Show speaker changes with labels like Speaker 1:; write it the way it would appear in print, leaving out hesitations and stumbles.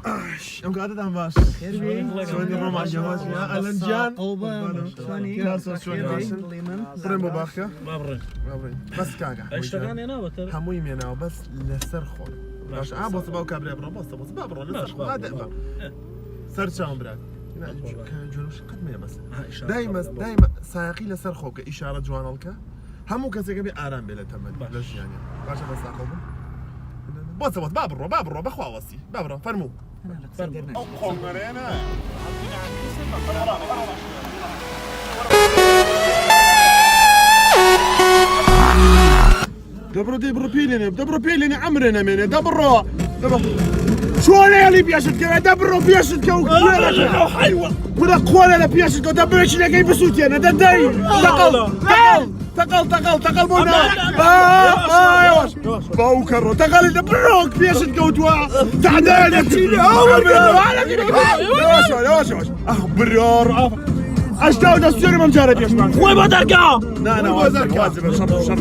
Speaker 1: ئەم کاتتان باش شوێنی ڕۆمان جیاواز ئەلەنجیان بڕێن بۆ باخە بەس کاکە هەمووی مێناوە بەس لەسەر خۆن باش بۆ باو کابرا بڕۆ بۆستە بۆ با بڕۆ لەسەر خۆ سەر چاوم برات جۆرش قەت مێ بەس دایمە سایقی لەسەر خۆکە ئیشارە جوانەڵکە هەموو کەسێکە بێ ئارام بێ لە تەمەن لە ژیانە باشە بەس ساقۆ بن بۆچە با بڕۆ بەخواوەسی با بڕۆ فەرموو ئەو قۆمەرێنە دەبڕۆ دەبڕۆ پێلێنێ ئەمرێ نەمێنێ دەبڕۆ چۆنێڵی پێشت کەوێ دەبڕۆ پێشت کە وە قۆلە لە پێشت کە دەبرێکی لەگەی بسووتێنە دەدەی تەقەڵ بۆ باو کەڕۆ تەقەڵی دەبڕۆک پێشت کەوتووە بڕۆڕ ئەشتا و دەستێنم ئەم جارە پێشمان خۆی بە دەرگا نانەوە شەڕ